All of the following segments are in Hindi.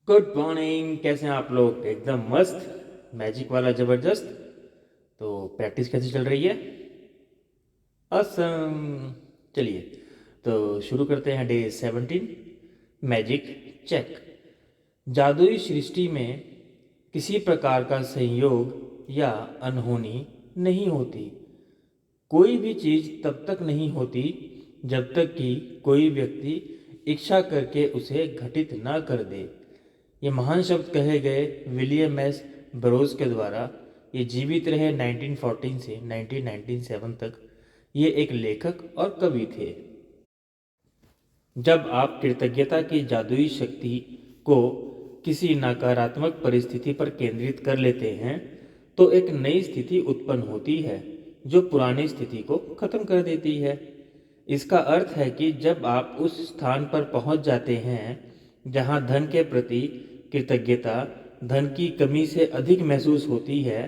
Good morning. कैसे हैं आप लोग? एकदम मस्त, मैजिक वाला ज़बरदस्त। तो प्रैक्टिस कैसी चल रही है? असम। चलिए, तो शुरू करते हैं डे 17, मैजिक चेक। जादुई सृष्टि में किसी प्रकार का संयोग या अनहोनी नहीं होती। कोई भी चीज़ तब तक नहीं होती जब तक कि कोई व्यक्ति इच्छा करके उसे घटित ना कर दे। ये महान शब्द कहे गए विलियम एस बरोज के द्वारा। ये जीवित रहे 1914 से 1997 तक। ये एक लेखक और कवि थे। जब आप कृतज्ञता की जादुई शक्ति को किसी नकारात्मक परिस्थिति पर केंद्रित कर लेते हैं तो एक नई स्थिति उत्पन्न होती है जो पुरानी स्थिति को खत्म कर देती है। इसका अर्थ है कि जब आप उस स्थान पर पहुंच जाते हैं जहां धन के प्रति कृतज्ञता धन की कमी से अधिक महसूस होती है,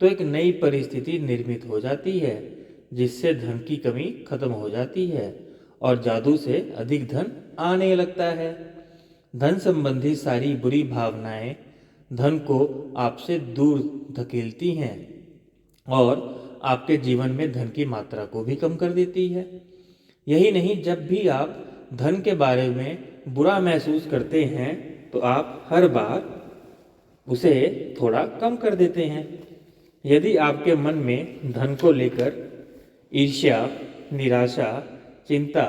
तो एक नई परिस्थिति निर्मित हो जाती है जिससे धन की कमी खत्म हो जाती है और जादू से अधिक धन आने लगता है। धन संबंधी सारी बुरी भावनाएं धन को आपसे दूर धकेलती हैं और आपके जीवन में धन की मात्रा को भी कम कर देती है। यही नहीं, जब भी आप धन के बारे में बुरा महसूस करते हैं तो आप हर बार उसे थोड़ा कम कर देते हैं। यदि आपके मन में धन को लेकर ईर्ष्या, निराशा, चिंता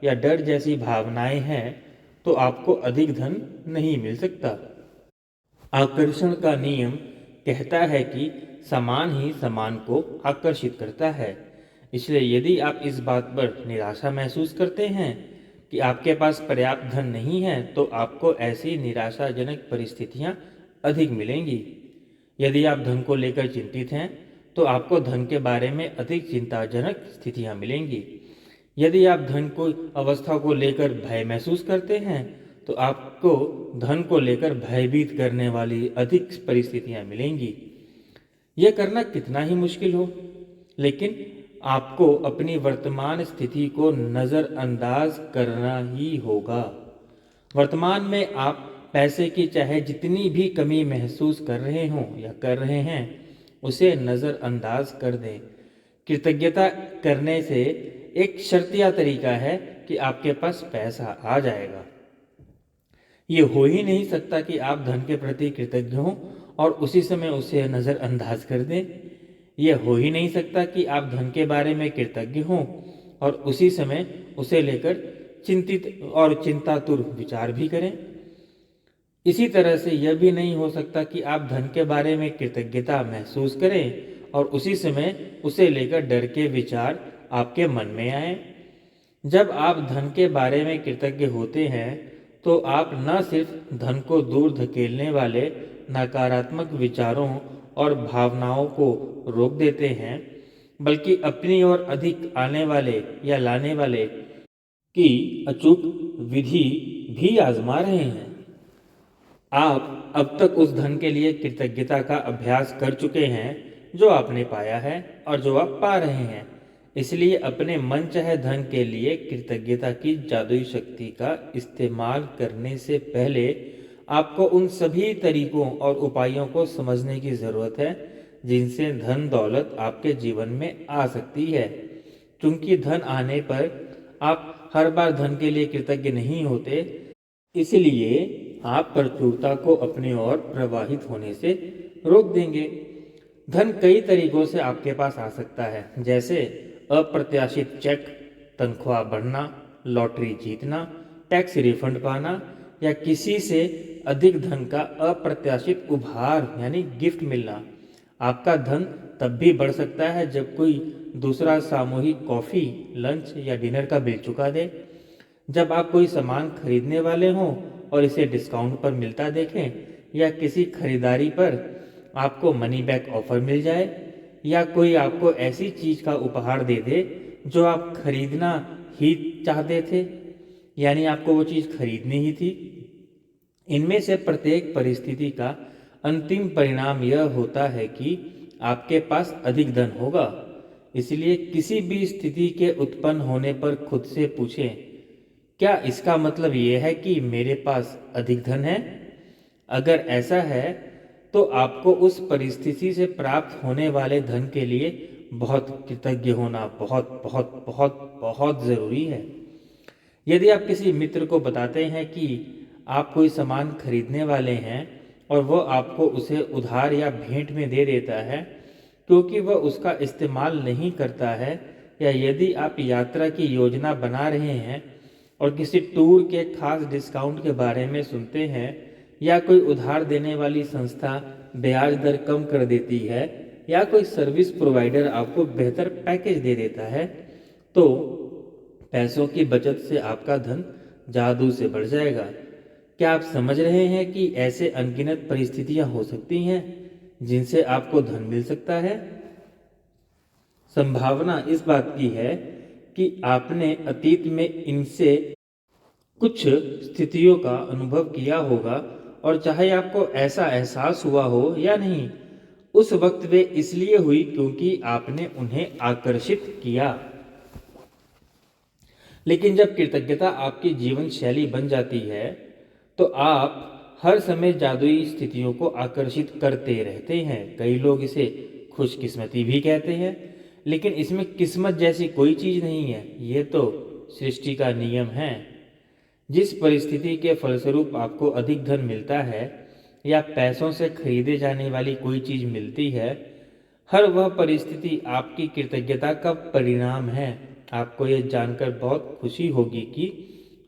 या डर जैसी भावनाएं हैं तो आपको अधिक धन नहीं मिल सकता। आकर्षण का नियम कहता है कि समान ही समान को आकर्षित करता है। इसलिए यदि आप इस बात पर निराशा महसूस करते हैं कि आपके पास पर्याप्त धन नहीं है तो आपको ऐसी निराशाजनक परिस्थितियां अधिक मिलेंगी। यदि आप धन को लेकर चिंतित हैं तो आपको धन के बारे में अधिक चिंताजनक स्थितियां मिलेंगी। यदि आप धन को अवस्था को लेकर भय महसूस करते हैं तो आपको धन को लेकर भयभीत करने वाली अधिक परिस्थितियां मिलेंगी। यह करना कितना ही मुश्किल हो, लेकिन आपको अपनी वर्तमान स्थिति को नज़रअंदाज करना ही होगा। वर्तमान में आप पैसे की चाहे जितनी भी कमी महसूस कर रहे हों या कर रहे हैं, उसे नज़रअंदाज कर दें। कृतज्ञता करने से एक शर्तिया तरीका है कि आपके पास पैसा आ जाएगा। ये हो ही नहीं सकता कि आप धन के प्रति कृतज्ञ हों और उसी समय उसे नज़रअंदाज कर दें। यह हो ही नहीं सकता कि आप धन के बारे में कृतज्ञ हों और उसी समय उसे लेकर चिंतित और चिंतातुर विचार भी करें। इसी तरह से यह भी नहीं हो सकता कि आप धन के बारे में कृतज्ञता महसूस करें और उसी समय उसे लेकर डर के विचार आपके मन में आए। जब आप धन के बारे में कृतज्ञ होते हैं तो आप न सिर्फ धन को दूर धकेलने वाले नकारात्मक विचारों और भावनाओं को रोक देते हैं, बल्कि अपनी ओर अधिक आने वाले या लाने वाले की अचूक विधि भी आजमा रहे हैं। आप अब तक उस धन के लिए कृतज्ञता का अभ्यास कर चुके हैं जो आपने पाया है और जो आप पा रहे हैं। इसलिए अपने मनचाहे धन के लिए कृतज्ञता की जादुई शक्ति का इस्तेमाल करने से पहले आपको उन सभी तरीकों और उपायों को समझने की ज़रूरत है जिनसे धन दौलत आपके जीवन में आ सकती है। क्योंकि धन आने पर आप हर बार धन के लिए कृतज्ञ नहीं होते, इसलिए आप प्रचुरता को अपनी ओर प्रवाहित होने से रोक देंगे। धन कई तरीकों से आपके पास आ सकता है, जैसे अप्रत्याशित चेक, तनख्वाह बढ़ना, लॉटरी जीतना, टैक्स रिफंड पाना या किसी से अधिक धन का अप्रत्याशित उपहार यानी गिफ्ट मिलना। आपका धन तब भी बढ़ सकता है जब कोई दूसरा सामूहिक कॉफ़ी, लंच या डिनर का बिल चुका दे, जब आप कोई सामान खरीदने वाले हों और इसे डिस्काउंट पर मिलता देखें, या किसी खरीदारी पर आपको मनी बैक ऑफर मिल जाए, या कोई आपको ऐसी चीज़ का उपहार दे दे जो आप खरीदना ही चाहते थे, यानी आपको वो चीज़ खरीदनी ही थी। इनमें से प्रत्येक परिस्थिति का अंतिम परिणाम यह होता है कि आपके पास अधिक धन होगा। इसलिए किसी भी स्थिति के उत्पन्न होने पर खुद से पूछें, क्या इसका मतलब ये है कि मेरे पास अधिक धन है? अगर ऐसा है तो आपको उस परिस्थिति से प्राप्त होने वाले धन के लिए बहुत कृतज्ञ होना बहुत बहुत बहुत बहुत ज़रूरी है। यदि आप किसी मित्र को बताते हैं कि आप कोई सामान खरीदने वाले हैं और वह आपको उसे उधार या भेंट में दे देता है क्योंकि वह उसका इस्तेमाल नहीं करता है, या यदि आप यात्रा की योजना बना रहे हैं और किसी टूर के खास डिस्काउंट के बारे में सुनते हैं, या कोई उधार देने वाली संस्था ब्याज दर कम कर देती है, या कोई सर्विस प्रोवाइडर आपको बेहतर पैकेज दे देता है, तो पैसों की बचत से आपका धन जादू से बढ़ जाएगा। क्या आप समझ रहे हैं कि ऐसे अनगिनत परिस्थितियां हो सकती हैं जिनसे आपको धन मिल सकता है? संभावना इस बात की है कि आपने अतीत में इनसे कुछ स्थितियों का अनुभव किया होगा, और चाहे आपको ऐसा एहसास हुआ हो या नहीं, उस वक्त वे इसलिए हुई क्योंकि आपने उन्हें आकर्षित किया। लेकिन जब कृतज्ञता आपकी जीवन शैली बन जाती है तो आप हर समय जादुई स्थितियों को आकर्षित करते रहते हैं। कई लोग इसे खुशकिस्मती भी कहते हैं, लेकिन इसमें किस्मत जैसी कोई चीज़ नहीं है, ये तो सृष्टि का नियम है। जिस परिस्थिति के फलस्वरूप आपको अधिक धन मिलता है या पैसों से खरीदे जाने वाली कोई चीज़ मिलती है, हर वह परिस्थिति आपकी कृतज्ञता का परिणाम है। आपको यह जानकर बहुत खुशी होगी कि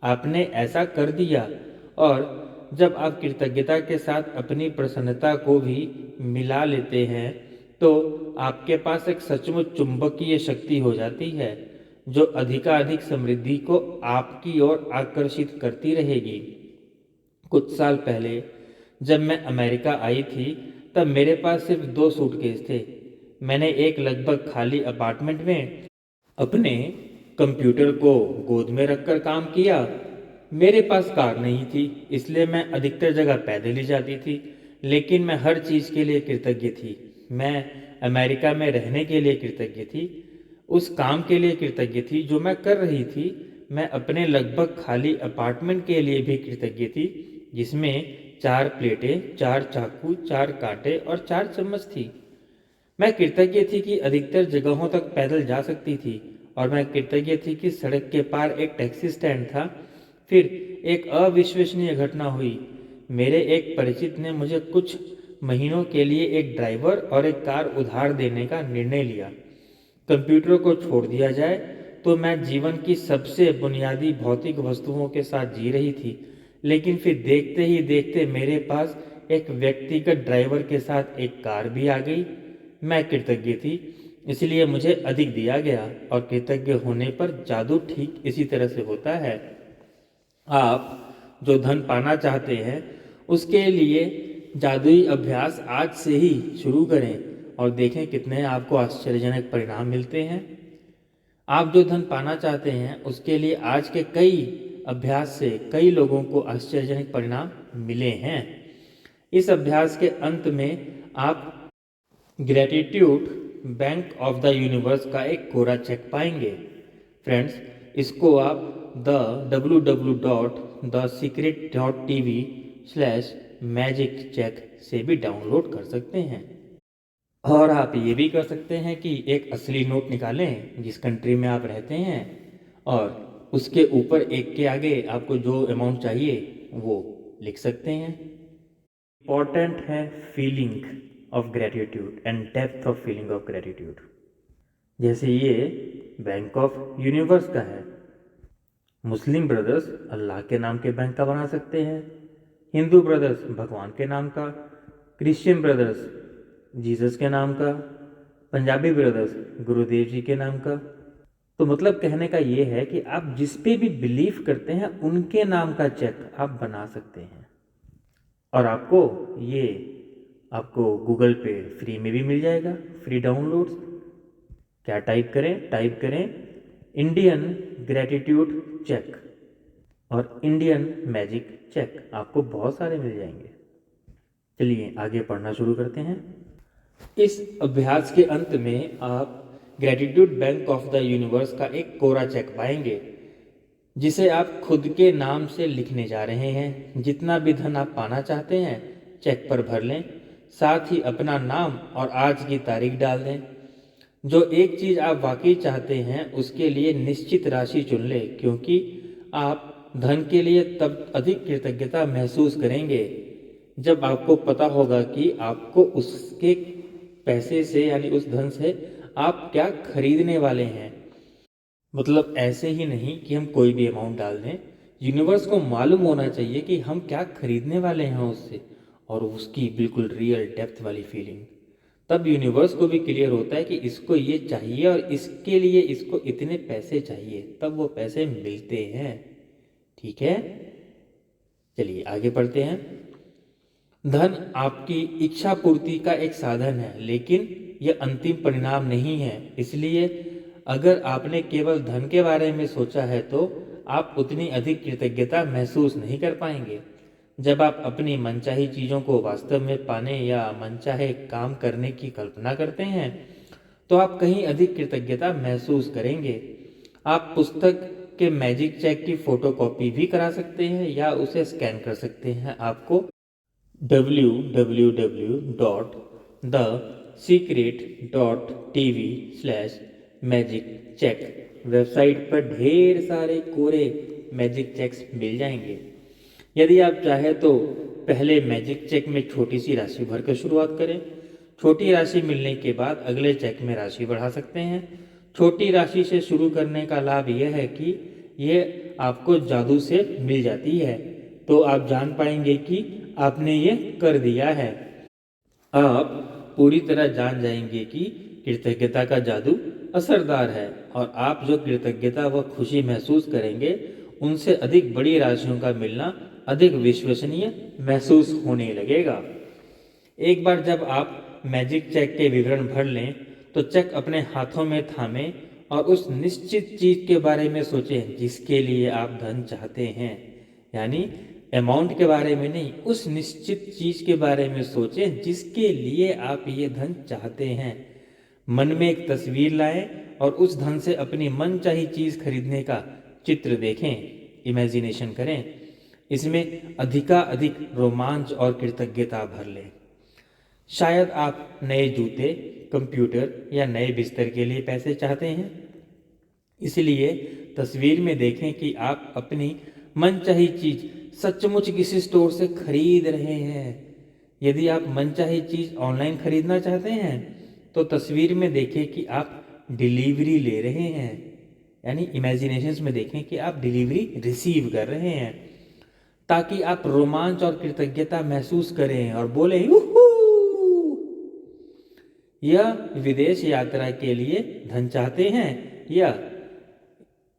आपने ऐसा कर दिया, और जब आप कृतज्ञता के साथ अपनी प्रसन्नता को भी मिला लेते हैं तो आपके पास एक सचमुच चुंबकीय शक्ति हो जाती है जो अधिकाधिक समृद्धि को आपकी ओर आकर्षित करती रहेगी। कुछ साल पहले जब मैं अमेरिका आई थी तब मेरे पास सिर्फ 2 सूटकेस थे। मैंने एक लगभग खाली अपार्टमेंट में अपने कंप्यूटर को गोद में रखकर काम किया। मेरे पास कार नहीं थी, इसलिए मैं अधिकतर जगह पैदल ही जाती थी, लेकिन मैं हर चीज़ के लिए कृतज्ञ थी। मैं अमेरिका में रहने के लिए कृतज्ञ थी, उस काम के लिए कृतज्ञ थी जो मैं कर रही थी। मैं अपने लगभग खाली अपार्टमेंट के लिए भी कृतज्ञ थी, जिसमें 4 प्लेटें, 4 चाकू, 4 कांटे और 4 चम्मच थी। मैं कृतज्ञ थी कि अधिकतर जगहों तक पैदल जा सकती थी, और मैं कृतज्ञ थी कि सड़क के पार एक टैक्सी स्टैंड था। फिर एक अविश्वसनीय घटना हुई। मेरे एक परिचित ने मुझे कुछ महीनों के लिए एक ड्राइवर और एक कार उधार देने का निर्णय लिया। कंप्यूटर को छोड़ दिया जाए तो मैं जीवन की सबसे बुनियादी भौतिक वस्तुओं के साथ जी रही थी, लेकिन फिर देखते ही देखते मेरे पास एक व्यक्तिगत ड्राइवर के साथ एक कार भी आ गई। मैं कृतज्ञ थी, इसलिए मुझे अधिक दिया गया, और कृतज्ञ होने पर जादू ठीक इसी तरह से होता है। आप जो धन पाना चाहते हैं उसके लिए जादुई अभ्यास आज से ही शुरू करें और देखें कितने आपको आश्चर्यजनक परिणाम मिलते हैं। आप जो धन पाना चाहते हैं उसके लिए आज के कई अभ्यास से कई लोगों को आश्चर्यजनक परिणाम मिले हैं। इस अभ्यास के अंत में आप gratitude bank of the universe का एक कोरा चेक पाएंगे। फ्रेंड्स, इसको आप www.thesecret.tv/magic-check से भी डाउनलोड कर सकते हैं। और आप ये भी कर सकते हैं कि एक असली नोट निकालें जिस कंट्री में आप रहते हैं, और उसके ऊपर एक के आगे आपको जो अमाउंट चाहिए वो लिख सकते हैं। इम्पॉर्टेंट है feeling of gratitude and depth of feeling of gratitude. जैसे ये बैंक ऑफ यूनिवर्स का है, मुस्लिम ब्रदर्स अल्लाह के नाम के बैंक का बना सकते हैं, हिंदू ब्रदर्स भगवान के नाम का, क्रिश्चियन ब्रदर्स जीसस के नाम का, पंजाबी ब्रदर्स गुरुदेव जी के नाम का। तो मतलब कहने का ये है कि आप जिस पे भी बिलीव करते हैं उनके नाम का चेक आप बना सकते हैं, और आपको गूगल पे फ्री में भी मिल जाएगा, फ्री डाउनलोड्स। क्या टाइप करें इंडियन ग्रेटिट्यूड चेक और इंडियन मैजिक चेक, आपको बहुत सारे मिल जाएंगे। चलिए आगे पढ़ना शुरू करते हैं। इस अभ्यास के अंत में आप gratitude bank of the universe का एक कोरा चेक पाएंगे जिसे आप खुद के नाम से लिखने जा रहे हैं। जितना भी धन आप पाना चाहते हैं चेक पर भर लें। साथ ही अपना नाम और आज की तारीख डाल दें। जो एक चीज़ आप वाकई चाहते हैं उसके लिए निश्चित राशि चुन लें, क्योंकि आप धन के लिए तब अधिक कृतज्ञता महसूस करेंगे जब आपको पता होगा कि आपको उसके पैसे से यानी उस धन से आप क्या खरीदने वाले हैं। मतलब ऐसे ही नहीं कि हम कोई भी अमाउंट डाल दें, यूनिवर्स को मालूम होना चाहिए कि हम क्या खरीदने वाले हैं उससे, और उसकी बिल्कुल रियल डेप्थ वाली फीलिंग। तब यूनिवर्स को भी क्लियर होता है कि इसको ये चाहिए और इसके लिए इसको इतने पैसे चाहिए, तब वो पैसे मिलते हैं। ठीक है, चलिए आगे बढ़ते हैं। धन आपकी इच्छा पूर्ति का एक साधन है, लेकिन यह अंतिम परिणाम नहीं है। इसलिए अगर आपने केवल धन के बारे में सोचा है तो आप उतनी अधिक कृतज्ञता महसूस नहीं कर पाएंगे। जब आप अपनी मनचाही चीज़ों को वास्तव में पाने या मनचाहे काम करने की कल्पना करते हैं तो आप कहीं अधिक कृतज्ञता महसूस करेंगे। आप पुस्तक के मैजिक चेक की फोटोकॉपी भी करा सकते हैं या उसे स्कैन कर सकते हैं। आपको www.thesecret.tv/magiccheck वेबसाइट पर ढेर सारे कोरे मैजिक चेक्स मिल जाएंगे। यदि आप चाहें तो पहले मैजिक चेक में छोटी सी राशि भरकर शुरुआत करें। छोटी राशि मिलने के बाद अगले चेक में राशि बढ़ा सकते हैं। छोटी राशि से शुरू करने का लाभ यह है कि यह आपको जादू से मिल जाती है, तो आप जान पाएंगे कि आपने ये कर दिया है। आप पूरी तरह जान जाएंगे कि कृतज्ञता का जादू असरदार है, और आप जो कृतज्ञता व खुशी महसूस करेंगे उनसे अधिक बड़ी राशियों का मिलना अधिक विश्वसनीय महसूस होने लगेगा। एक बार जब आप मैजिक चेक के विवरण भर लें तो चेक अपने हाथों में थामें और उस निश्चित चीज के बारे में सोचें जिसके लिए आप धन चाहते हैं। यानी अमाउंट के बारे में नहीं, उस निश्चित चीज के बारे में सोचें जिसके लिए आप ये धन चाहते हैं। मन में एक तस्वीर लाएं और उस धन से अपनी मनचाही चीज खरीदने का चित्र देखें, इमेजिनेशन करें। इसमें अधिकाधिक रोमांच और कृतज्ञता भर लें। शायद आप नए जूते, कंप्यूटर या नए बिस्तर के लिए पैसे चाहते हैं, इसलिए तस्वीर में देखें कि आप अपनी मनचाही चीज सचमुच किसी स्टोर से खरीद रहे हैं। यदि आप मनचाही चीज ऑनलाइन खरीदना चाहते हैं तो तस्वीर में देखें कि आप डिलीवरी ले रहे हैं, यानी इमेजिनेशंस में देखें कि आप डिलीवरी रिसीव कर रहे हैं, ताकि आप रोमांच और कृतज्ञता महसूस करें और बोले यूहू। या विदेश यात्रा के लिए धन चाहते हैं, या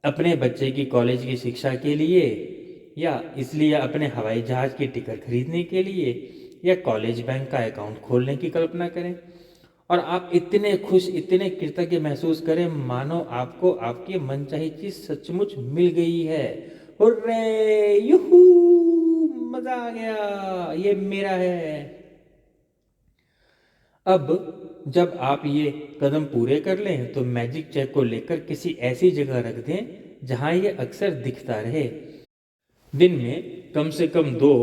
अपने बच्चे की कॉलेज की शिक्षा के लिए, या इसलिए अपने हवाई जहाज की टिकट खरीदने के लिए, या कॉलेज बैंक का अकाउंट खोलने की कल्पना करें और आप इतने खुश, इतने कृतज्ञ महसूस करें मानो आपको आपकी मनचाही चीज सचमुच मिल गई है। हुर्रे, यूहू, मजा आ गया, ये मेरा है। अब जब आप ये कदम पूरे कर लें तो मैजिक चेक को लेकर किसी ऐसी जगह रख दें जहां ये अक्सर दिखता रहे। दिन में कम से कम 2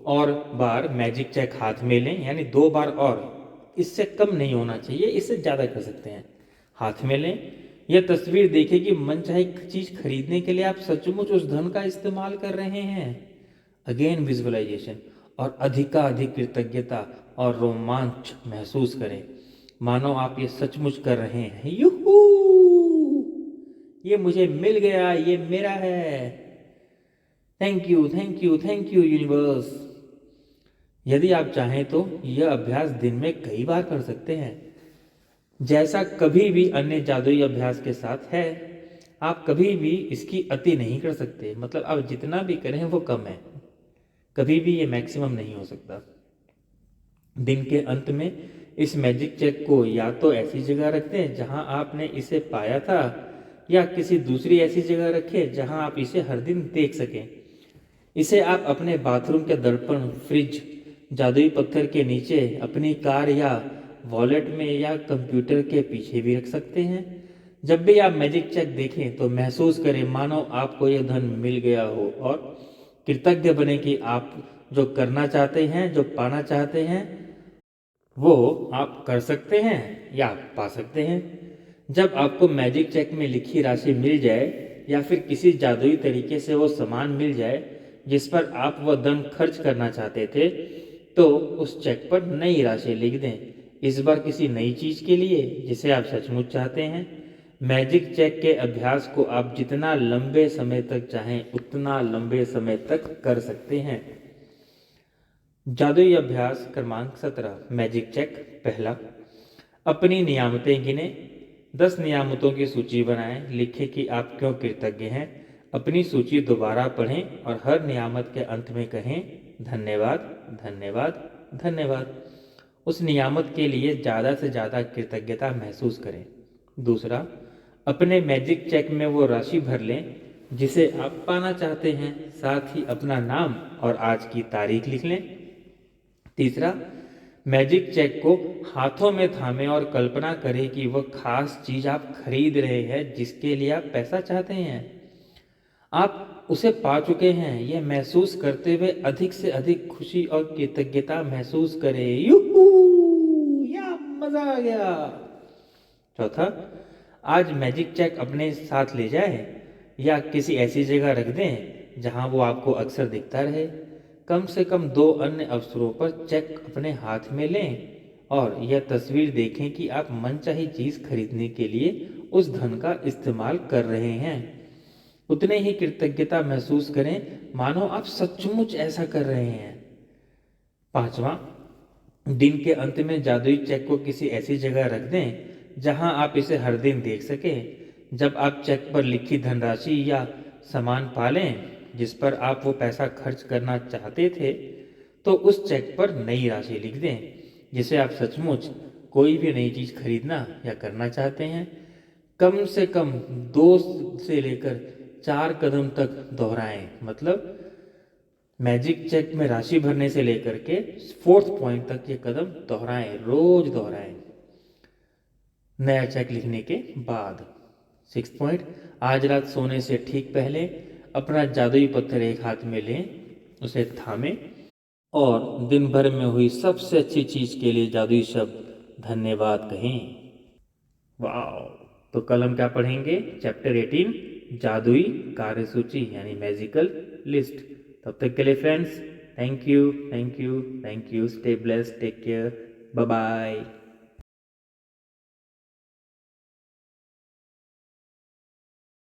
और बार मैजिक चेक हाथ में लें, यानी 2 बार, और इससे कम नहीं होना चाहिए, इससे ज़्यादा कर सकते हैं। हाथ में लें, यह तस्वीर देखें कि मनचाही चीज खरीदने के लिए आप सचमुच उस धन का इस्तेमाल कर रहे हैं। अगेन विजुअलाइजेशन, और अधिकाधिक कृतज्ञता और रोमांच महसूस करें मानो आप ये सचमुच कर रहे हैं। यूहू, ये मुझे मिल गया, ये मेरा है। Thank you, thank you, thank you universe. यदि आप चाहें तो यह अभ्यास दिन में कई बार कर सकते हैं, जैसा कभी भी अन्य जादुई अभ्यास के साथ है। आप कभी भी इसकी अति नहीं कर सकते, मतलब आप जितना भी करें वो कम है, कभी भी ये मैक्सिमम नहीं हो सकता। दिन के अंत में इस मैजिक चेक को या तो ऐसी जगह रख दें जहां आपने इसे पाया था, या किसी दूसरी ऐसी जगह रखें जहां आप इसे हर दिन देख सकें। इसे आप अपने बाथरूम के दर्पण, फ्रिज, जादुई पत्थर के नीचे, अपनी कार या वॉलेट में, या कंप्यूटर के पीछे भी रख सकते हैं। जब भी आप मैजिक चेक देखें तो महसूस करें मानो आपको यह धन मिल गया हो, और कृतज्ञ बने कि आप जो करना चाहते हैं, जो पाना चाहते हैं, वो आप कर सकते हैं या पा सकते हैं। जब आपको मैजिक चेक में लिखी राशि मिल जाए या फिर किसी जादुई तरीके से वो सामान मिल जाए जिस पर आप वह धन खर्च करना चाहते थे, तो उस चेक पर नई राशि लिख दें, इस बार किसी नई चीज़ के लिए जिसे आप सचमुच चाहते हैं। मैजिक चेक के अभ्यास को आप जितना लंबे समय तक चाहें उतना लंबे समय तक कर सकते हैं। जादुई अभ्यास क्रमांक 17, मैजिक चेक। पहला, अपनी नियामतें गिने। 10 नियामतों की सूची बनाएं। लिखें कि आप क्यों कृतज्ञ हैं। अपनी सूची दोबारा पढ़ें और हर नियामत के अंत में कहें धन्यवाद, धन्यवाद, धन्यवाद। उस नियामत के लिए ज़्यादा से ज़्यादा कृतज्ञता महसूस करें। दूसरा, अपने मैजिक चेक में वो राशि भर लें जिसे आप पाना चाहते हैं, साथ ही अपना नाम और आज की तारीख लिख लें। तीसरा, मैजिक चेक को हाथों में थामें और कल्पना करें कि वह खास चीज आप खरीद रहे हैं जिसके लिए आप पैसा चाहते हैं। आप उसे पा चुके हैं, यह महसूस करते हुए अधिक से अधिक खुशी और कृतज्ञता महसूस करें। यूहू, या मजा आ गया। चौथा, आज मैजिक चेक अपने साथ ले जाएं या किसी ऐसी जगह रख दें जहां वो आपको अक्सर दिखता रहे। कम से कम 2 अन्य अवसरों पर चेक अपने हाथ में लें और यह तस्वीर देखें कि आप मनचाही चीज खरीदने के लिए उस धन का इस्तेमाल कर रहे हैं। उतने ही कृतज्ञता महसूस करें मानो आप सचमुच ऐसा कर रहे हैं। पांचवा, दिन के अंत में जादुई चेक को किसी ऐसी जगह रख दें जहां आप इसे हर दिन देख सकें। जब आप चेक पर लिखी धनराशि या सामान पा लें जिस पर आप वो पैसा खर्च करना चाहते थे, तो उस चेक पर नई राशि लिख दें जिसे आप सचमुच कोई भी नई चीज खरीदना या करना चाहते हैं। कम से कम 2 से लेकर 4 कदम तक दोहराएं। मतलब मैजिक चेक में राशि भरने से लेकर के 4th पॉइंट तक ये कदम दोहराएं, रोज दोहराएं नया चेक लिखने के बाद। 6th पॉइंट, आज रात सोने से ठीक पहले अपना जादुई पत्थर एक हाथ में लें, उसे थामें और दिन भर में हुई सबसे अच्छी चीज के लिए जादुई शब्द धन्यवाद कहें। वाह। तो कल हम क्या पढ़ेंगे? चैप्टर 18, जादुई कार्यसूची यानी मैजिकल लिस्ट। तब तक के लिए friends, thank you, thank you, thank you. Stay blessed, take care, bye bye.